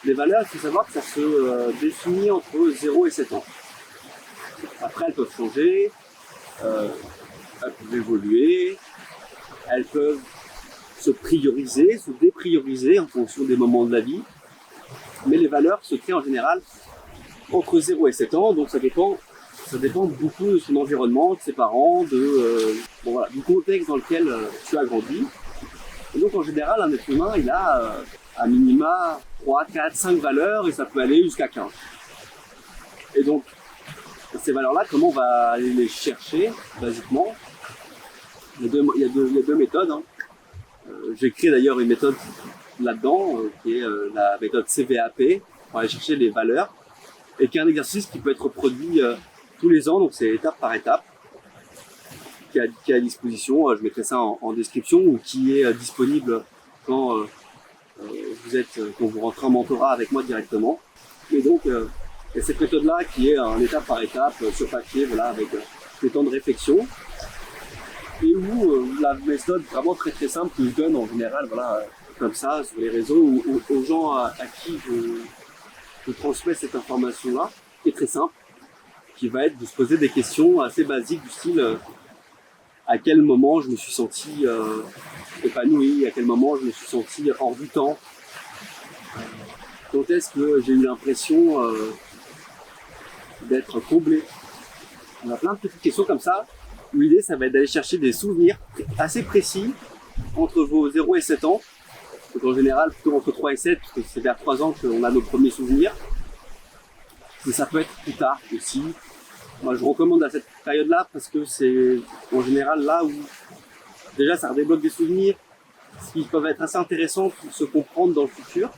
Les valeurs, il faut savoir que ça se définit entre 0 et 7 ans. Après, elles peuvent changer, elles peuvent évoluer, elles peuvent se prioriser, se déprioriser en fonction des moments de la vie. Mais les valeurs se créent en général entre 0 et 7 ans, donc ça dépend beaucoup de son environnement, de ses parents, du contexte dans lequel tu as grandi. Et donc en général, un être humain, il a à minima 3, 4, 5 valeurs et ça peut aller jusqu'à 15. Et donc, ces valeurs-là, comment on va aller les chercher, basiquement? Il y a deux méthodes. Hein. J'ai créé d'ailleurs une méthode là-dedans, qui est la méthode CVAP, pour aller chercher les valeurs, et qui est un exercice qui peut être reproduit tous les ans, donc c'est étape par étape, qui est à disposition. Je mettrai ça en description, ou qui est disponible quand vous rentrez en mentorat avec moi directement. Et donc, il y a cette méthode-là qui est en étape par étape, sur papier, voilà, avec des temps de réflexion. et où la méthode vraiment très très simple que je donne en général, voilà, comme ça, sur les réseaux, aux gens à qui je transmets cette information-là, est très simple, qui va être de se poser des questions assez basiques du style à quel moment je me suis senti épanoui, à quel moment je me suis senti hors du temps, quand est-ce que j'ai eu l'impression d'être comblé. On a plein de petites questions comme ça, où l'idée ça va être d'aller chercher des souvenirs assez précis entre vos 0 et 7 ans. Donc en général plutôt entre 3 et 7, parce que c'est vers 3 ans qu'on a nos premiers souvenirs. Mais ça peut être plus tard aussi. Moi je recommande à cette période-là parce que c'est en général là où déjà ça redébloque des souvenirs qui peuvent être assez intéressants pour se comprendre dans le futur.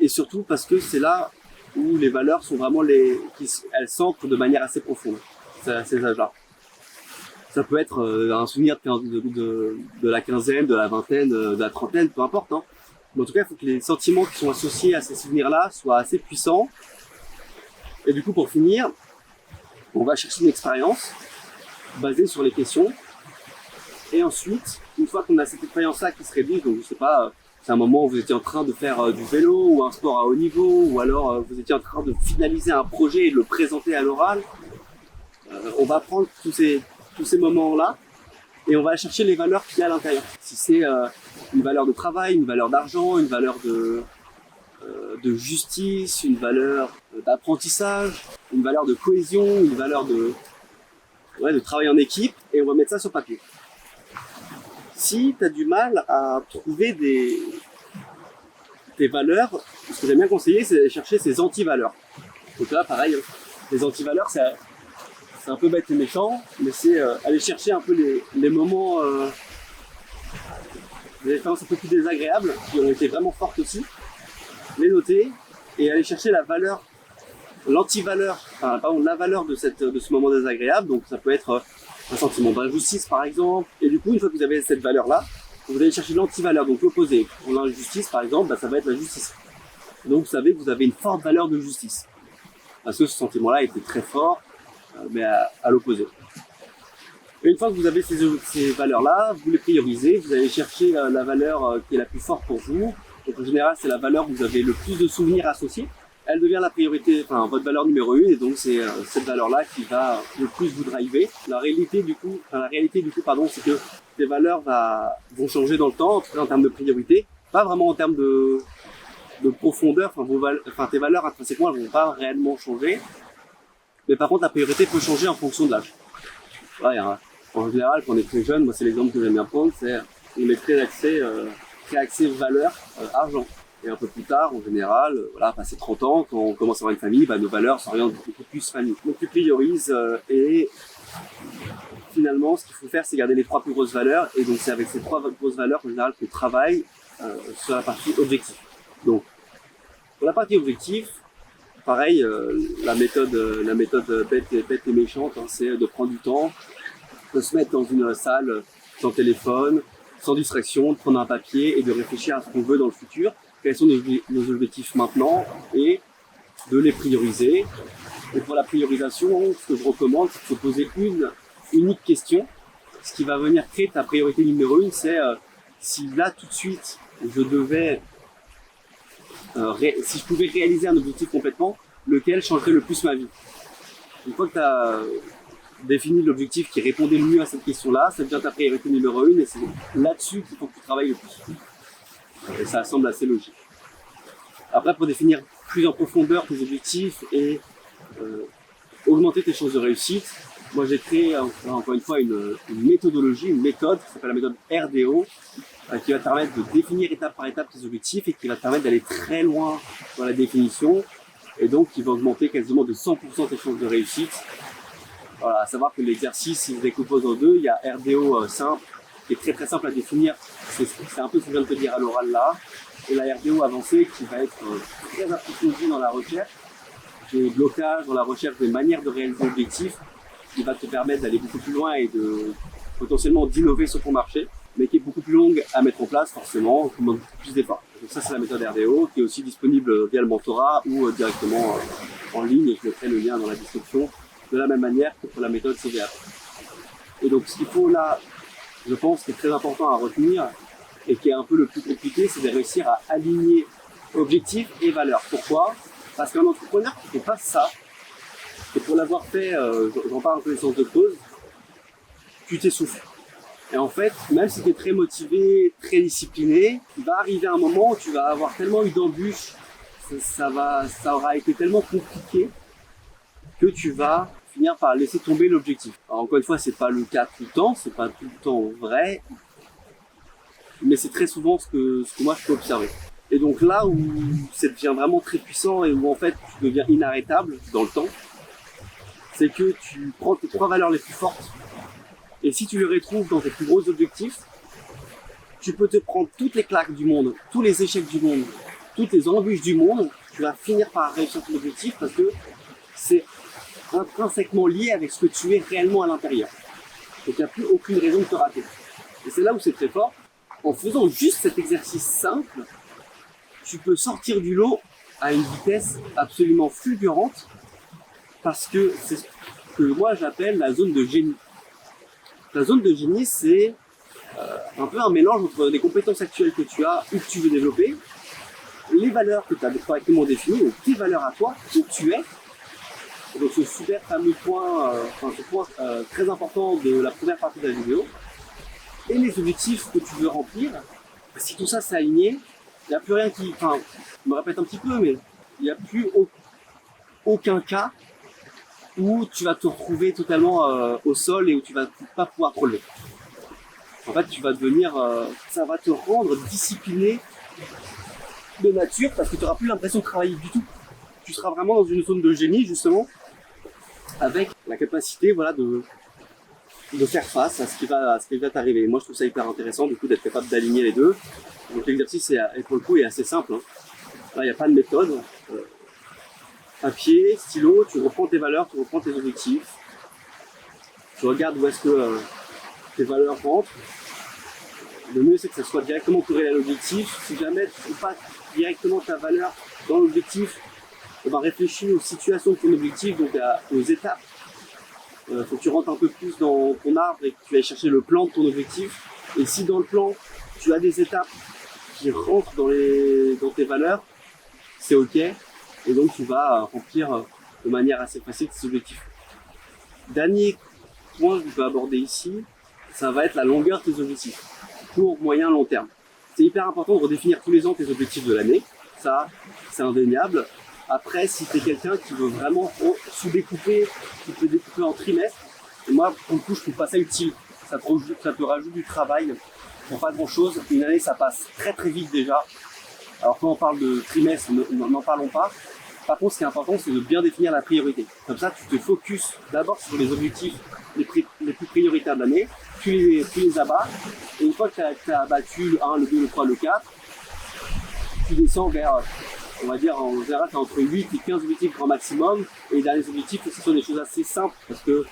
Et surtout parce que c'est là où les valeurs sont vraiment elles s'ancrent de manière assez profonde, à ces âges-là. Ça peut être un souvenir de la quinzaine, de la vingtaine, de la trentaine, peu importe. Hein. Mais en tout cas, il faut que les sentiments qui sont associés à ces souvenirs-là soient assez puissants. Et du coup, pour finir, on va chercher une expérience basée sur les questions. Et ensuite, une fois qu'on a cette expérience-là qui se révise, donc je sais pas, c'est un moment où vous étiez en train de faire du vélo ou un sport à haut niveau, ou alors vous étiez en train de finaliser un projet et de le présenter à l'oral, on va prendre tous ces moments-là et on va chercher les valeurs qu'il y a à l'intérieur. Si c'est une valeur de travail, une valeur d'argent, une valeur de justice, une valeur d'apprentissage, une valeur de cohésion, une valeur de travail en équipe, et on va mettre ça sur papier. Si tu as du mal à trouver tes valeurs, ce que j'aime bien conseiller, c'est de chercher ces anti-valeurs. Donc là, pareil, les anti-valeurs, c'est un peu bête et méchant, mais c'est aller chercher un peu les moments, des expériences un peu plus désagréables, qui ont été vraiment fortes aussi, les noter, et aller chercher la valeur, l'anti-valeur, la valeur de ce moment désagréable. Donc ça peut être un sentiment d'injustice par exemple, et du coup une fois que vous avez cette valeur-là, vous allez chercher l'anti-valeur, donc l'opposé. Pour l'injustice par exemple, ça va être la justice. Donc vous savez que vous avez une forte valeur de justice, parce que ce sentiment-là était très fort, mais à l'opposé. Et une fois que vous avez ces valeurs-là, vous les priorisez, vous allez chercher la valeur qui est la plus forte pour vous. Donc en général, c'est la valeur où vous avez le plus de souvenirs associés. Elle devient la priorité, votre valeur numéro 1, et donc c'est cette valeur-là qui va le plus vous driver. La réalité du coup, c'est que ces valeurs vont changer dans le temps, en tout cas en termes de priorité, pas vraiment en termes de profondeur. Tes valeurs intrinsèquement, elles vont pas réellement changer. Mais par contre, la priorité peut changer en fonction de l'âge. Voilà, en général, quand on est très jeune, moi c'est l'exemple que j'aime bien prendre, c'est on est très axé valeur, argent. Et un peu plus tard, en général, passé 30 ans, quand on commence à avoir une famille, nos valeurs s'orientent beaucoup plus famille. Donc tu priorises et finalement, ce qu'il faut faire, c'est garder les 3 plus grosses valeurs. Et donc c'est avec ces 3 grosses valeurs, en général, qu'on travaille sur la partie objectif. Donc, pour la partie objectif, pareil, la méthode bête et méchante, c'est de prendre du temps, de se mettre dans une salle sans téléphone, sans distraction, de prendre un papier et de réfléchir à ce qu'on veut dans le futur, quels sont nos objectifs maintenant, et de les prioriser. Et pour la priorisation, ce que je recommande, c'est de se poser une unique question. Ce qui va venir créer ta priorité numéro 1, c'est si là tout de suite je devais si je pouvais réaliser un objectif complètement, lequel changerait le plus ma vie. Une fois que tu as défini l'objectif qui répondait le mieux à cette question-là, ça devient ta priorité numéro 1 et c'est là-dessus qu'il faut que tu travailles le plus. Et ça semble assez logique. Après, pour définir plus en profondeur tes objectifs et augmenter tes chances de réussite, moi j'ai créé encore une fois une méthodologie, une méthode qui s'appelle la méthode RDO, qui va te permettre de définir étape par étape tes objectifs et qui va te permettre d'aller très loin dans la définition, et donc qui va augmenter quasiment de 100% tes chances de réussite. Voilà, à savoir que l'exercice, il se décompose en 2. Il y a RDO simple, qui est très très simple à définir, c'est un peu ce que je viens de te dire à l'oral là, et la RDO avancée qui va être très approfondie dans la recherche, des blocages dans la recherche des manières de réaliser l'objectif, qui va te permettre d'aller beaucoup plus loin et de potentiellement d'innover sur ton marché, mais qui est beaucoup plus longue à mettre en place forcément, qui demande plus d'efforts. Donc ça c'est la méthode RDO, qui est aussi disponible via le mentorat ou directement en ligne, et je mettrai le lien dans la description, de la même manière que pour la méthode CVA. Et Et donc ce qu'il faut là, je pense, qui est très important à retenir et qui est un peu le plus compliqué, c'est de réussir à aligner objectifs et valeurs. Pourquoi? Parce qu'un entrepreneur qui ne fait pas ça, et pour l'avoir fait, j'en parle en connaissance de cause, tu t'essouffles. Et en fait, même si tu es très motivé, très discipliné, il va arriver un moment où tu vas avoir tellement eu d'embûches, ça aura été tellement compliqué que tu vas finir par laisser tomber l'objectif. Alors encore une fois, c'est pas le cas tout le temps, c'est pas tout le temps vrai, mais c'est très souvent ce que moi je peux observer. Et donc là où ça devient vraiment très puissant et où en fait tu deviens inarrêtable dans le temps, c'est que tu prends tes 3 valeurs les plus fortes et si tu les retrouves dans tes plus gros objectifs, tu peux te prendre toutes les claques du monde, tous les échecs du monde, toutes les embûches du monde, tu vas finir par réussir ton objectif parce que c'est intrinsèquement lié avec ce que tu es réellement à l'intérieur. Donc il n'y a plus aucune raison de te rater. Et c'est là où c'est très fort. En faisant juste cet exercice simple, tu peux sortir du lot à une vitesse absolument fulgurante parce que c'est ce que moi j'appelle la zone de génie. La zone de génie, c'est un peu un mélange entre les compétences actuelles que tu as ou que tu veux développer, les valeurs que tu as correctement définies, donc tes valeurs à toi, qui tu es. Et donc ce super fameux point, ce point très important de la première partie de la vidéo, et les objectifs que tu veux remplir. Si tout ça s'est aligné, il n'y a plus rien qui... Enfin, je me répète un petit peu, mais il n'y a plus aucun cas où tu vas te retrouver totalement au sol et où tu vas pas pouvoir te relever. En fait, tu vas devenir... ça va te rendre discipliné de nature parce que tu n'auras plus l'impression de travailler du tout. Tu seras vraiment dans une zone de génie, justement, avec la capacité de faire face à ce qui va t'arriver. Moi, je trouve ça hyper intéressant, du coup, d'être capable d'aligner les deux. Donc, l'exercice, pour le coup, est assez simple. Hein. Là, il n'y a pas de méthode. Papier, stylo, tu reprends tes valeurs, tu reprends tes objectifs. Tu regardes où est-ce que tes valeurs rentrent. Le mieux, c'est que ça soit directement corrélé à l'objectif. Si jamais tu ne trouves pas directement ta valeur dans l'objectif, on va réfléchir aux situations de ton objectif, donc aux étapes. Faut que tu rentres un peu plus dans ton arbre et que tu ailles chercher le plan de ton objectif. Et si dans le plan, tu as des étapes qui rentrent dans tes valeurs, c'est ok. Et donc tu vas remplir de manière assez facile tes objectifs. Dernier point que je vais aborder ici, ça va être la longueur de tes objectifs. Court, moyen, long terme. C'est hyper important de redéfinir tous les ans tes objectifs de l'année. Ça, c'est indéniable. Après, si tu es quelqu'un qui veut vraiment sous-découper, qui peut découper en trimestres, et moi, pour le coup, je trouve pas ça utile. Ça te rajoute du travail pour pas grand-chose. Une année, ça passe très très vite déjà. Alors quand on parle de trimestre, n'en parlons pas. Par contre, ce qui est important, c'est de bien définir la priorité. Comme ça, tu te focuses d'abord sur les objectifs les plus prioritaires de l'année, tu les abats, et une fois que tu as abattu le 1, le 2, le 3, le 4, tu descends vers, on va dire, en général, tu as entre 8 et 15 objectifs grand maximum, et les derniers objectifs, ce sont des choses assez simples, parce que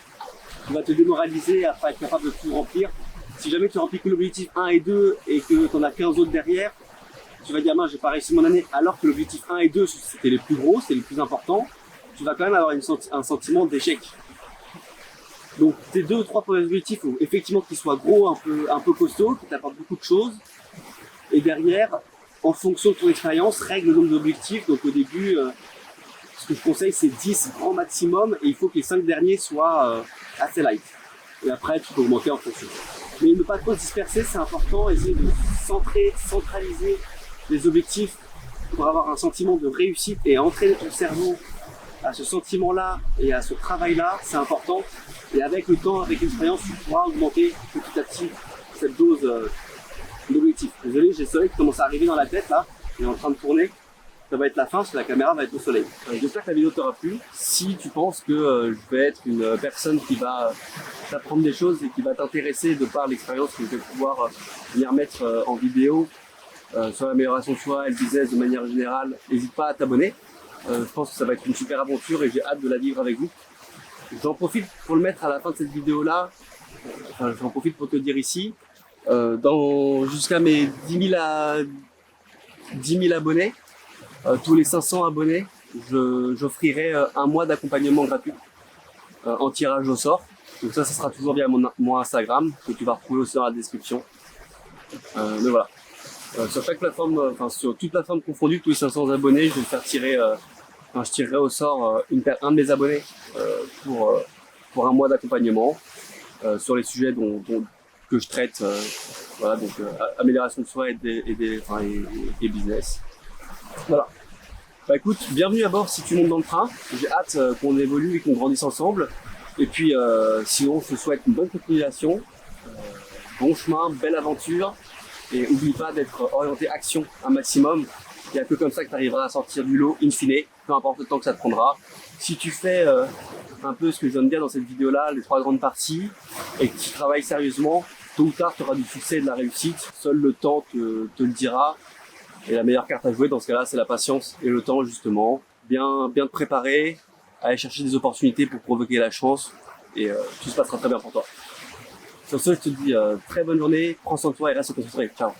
tu vas te démoraliser à pas être capable de tout remplir. Si jamais tu remplis que l'objectif 1 et 2, et que tu en as 15 autres derrière, tu vas dire, mince, j'ai pas réussi mon année, alors que l'objectif 1 et 2, c'était les plus gros, c'est les plus importants, tu vas quand même avoir un sentiment d'échec. Donc, tes 2 ou 3 premiers objectifs, faut effectivement qu'ils soient gros, un peu costauds, qui t'apportent beaucoup de choses. Et derrière, en fonction de ton expérience, règle le nombre d'objectifs. Donc, au début, ce que je conseille, c'est 10 grand maximum, et il faut que les 5 derniers soient assez light. Et après, tu peux augmenter en fonction. Mais ne pas trop se disperser, c'est important. Essayer de centraliser les objectifs pour avoir un sentiment de réussite et entraîner ton cerveau à ce sentiment-là et à ce travail-là, c'est important. Et avec le temps, avec l'expérience, tu pourras augmenter petit à petit cette dose d'objectifs. Désolé, j'ai le soleil qui commence à arriver dans la tête là, il est en train de tourner. Ça va être la fin parce que la caméra va être au soleil. J'espère que la vidéo t'aura plu. Si tu penses que je vais être une personne qui va t'apprendre des choses et qui va t'intéresser de par l'expérience que je vais pouvoir venir mettre en vidéo, sur l'amélioration de soi et le business de manière générale, n'hésite pas à t'abonner. Je pense que ça va être une super aventure et j'ai hâte de la vivre avec vous. J'en profite pour le mettre à la fin de cette vidéo là. J'en profite pour te dire ici, jusqu'à mes 10 000 abonnés, tous les 500 abonnés, j'offrirai un mois d'accompagnement gratuit en tirage au sort. Donc ça sera toujours via mon Instagram, que tu vas retrouver aussi dans la description. Mais voilà. Sur chaque plateforme, sur toute plateforme confondue, tous les 500 abonnés, je vais faire tirer, je tirerai au sort un de mes abonnés pour un mois d'accompagnement sur les sujets que je traite. Voilà, donc amélioration de soi et business. Voilà. Bah écoute, bienvenue à bord si tu montes dans le train. J'ai hâte qu'on évolue et qu'on grandisse ensemble. Et puis sinon, je te souhaite une bonne continuation, bon chemin, belle aventure. Et oublie pas d'être orienté action un maximum. Il y a que comme ça que tu arriveras à sortir du lot in fine, peu importe le temps que ça te prendra. Si tu fais un peu ce que je viens de dire dans cette vidéo-là, les 3 grandes parties, et que tu travailles sérieusement, tôt ou tard tu auras du succès et de la réussite. Seul le temps te le dira. Et la meilleure carte à jouer dans ce cas-là, c'est la patience et le temps justement. Bien te préparer, aller chercher des opportunités pour provoquer la chance et tout se passera très bien pour toi. Sur ce, je te dis très bonne journée, prends soin de toi et reste concentré. Ciao.